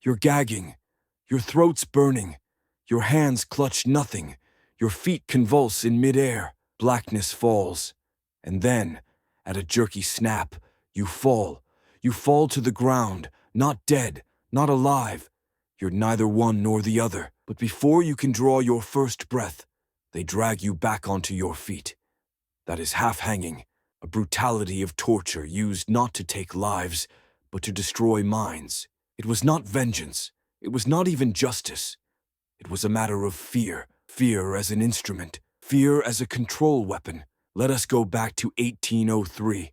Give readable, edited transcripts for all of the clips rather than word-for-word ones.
You're gagging. Your throat's burning. Your hands clutch nothing. Your feet convulse in midair. Blackness falls. And then, at a jerky snap, you fall. You fall to the ground, not dead, not alive. You're neither one nor the other. But before you can draw your first breath, they drag you back onto your feet. That is half-hanging, a brutality of torture used not to take lives, but to destroy minds. It was not vengeance. It was not even justice. It was a matter of fear. Fear as an instrument. Fear as a control weapon. Let us go back to 1803.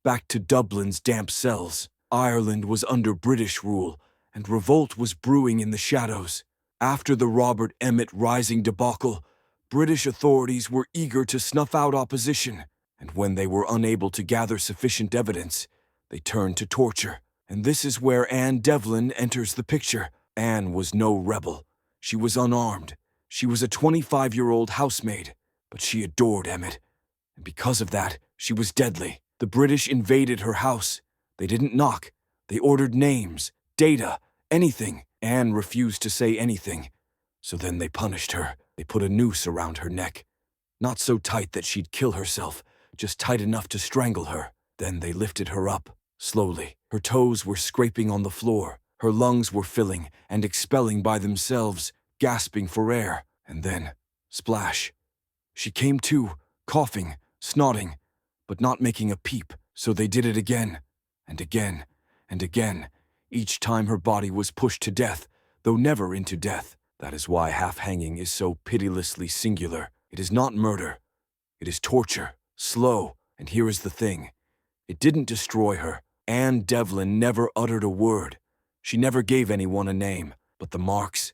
Back to Dublin's damp cells. Ireland was under British rule, and revolt was brewing in the shadows. After the Robert Emmet Rising debacle, British authorities were eager to snuff out opposition, and when they were unable to gather sufficient evidence, they turned to torture. And this is where Anne Devlin enters the picture. Anne was no rebel. She was unarmed. She was a 25-year-old housemaid, but she adored Emmet, and because of that, she was deadly. The British invaded her house. They didn't knock. They ordered names, data, anything. Anne refused to say anything, so then they punished her. They put a noose around her neck. Not so tight that she'd kill herself, just tight enough to strangle her. Then they lifted her up, slowly. Her toes were scraping on the floor. Her lungs were filling and expelling by themselves, gasping for air. And then, splash. She came to, coughing, snotting, but not making a peep. So they did it again, and again, and again. Each time her body was pushed to death, though never into death. That is why half-hanging is so pitilessly singular. It is not murder. It is torture, slow. And here is the thing. It didn't destroy her. Anne Devlin never uttered a word. She never gave anyone a name. But the marks,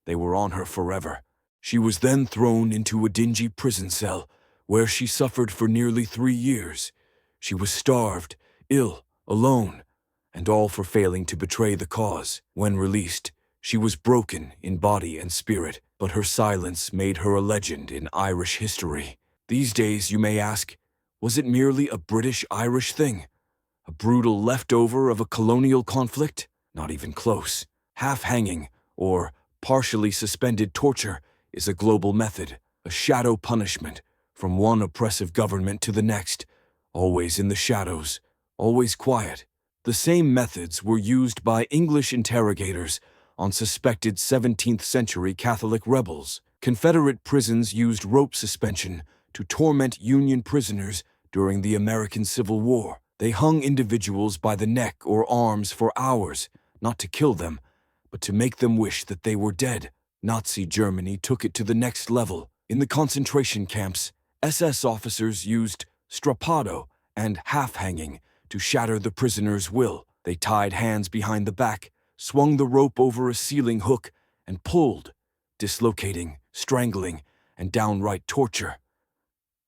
they were on her forever. She was then thrown into a dingy prison cell, where she suffered for nearly 3 years. She was starved, ill, alone, and all for failing to betray the cause. When released, she was broken in body and spirit, but her silence made her a legend in Irish history. These days, you may ask, was it merely a British-Irish thing? A brutal leftover of a colonial conflict? Not even close. Half-hanging, or partially suspended torture, is a global method, a shadow punishment, from one oppressive government to the next, always in the shadows, always quiet. The same methods were used by English interrogators on suspected 17th-century Catholic rebels. Confederate prisons used rope suspension to torment Union prisoners during the American Civil War. They hung individuals by the neck or arms for hours, not to kill them, but to make them wish that they were dead. Nazi Germany took it to the next level. In the concentration camps, SS officers used strappado and half-hanging to shatter the prisoner's will. They tied hands behind the back, swung the rope over a ceiling hook, and pulled, dislocating, strangling, and downright torture.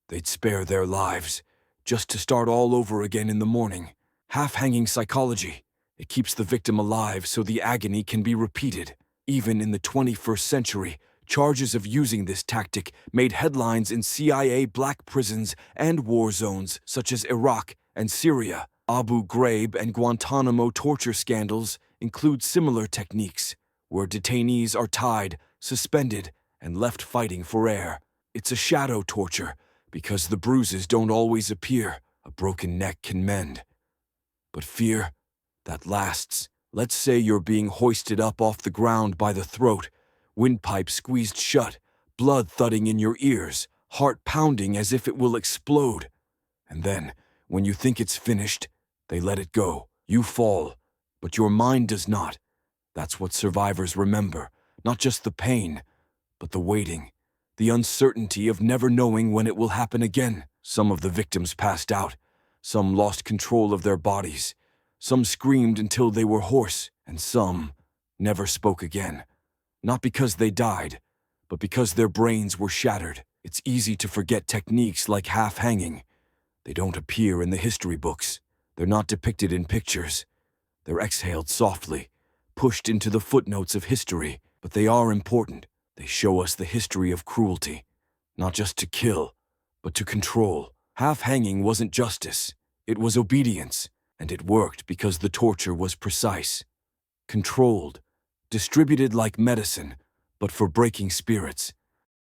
They'd spare their lives, just to start all over again in the morning. Half-hanging psychology. It keeps the victim alive so the agony can be repeated. Even in the 21st century, charges of using this tactic made headlines in CIA black prisons and war zones such as Iraq and Syria. Abu Ghraib and Guantanamo torture scandals include similar techniques, where detainees are tied, suspended, and left fighting for air. It's a shadow torture, because the bruises don't always appear. A broken neck can mend. But fear, that lasts. Let's say you're being hoisted up off the ground by the throat, windpipe squeezed shut, blood thudding in your ears, heart pounding as if it will explode. And then, when you think it's finished, they let it go. You fall, but your mind does not. That's what survivors remember, not just the pain, but the waiting, the uncertainty of never knowing when it will happen again. Some of the victims passed out. Some lost control of their bodies. Some screamed until they were hoarse, and some never spoke again. Not because they died, but because their brains were shattered. It's easy to forget techniques like half-hanging. They don't appear in the history books. They're not depicted in pictures. They're exhaled softly, pushed into the footnotes of history, but they are important. They show us the history of cruelty, not just to kill, but to control. Half-hanging wasn't justice. It was obedience, and it worked because the torture was precise, controlled, distributed like medicine, but for breaking spirits.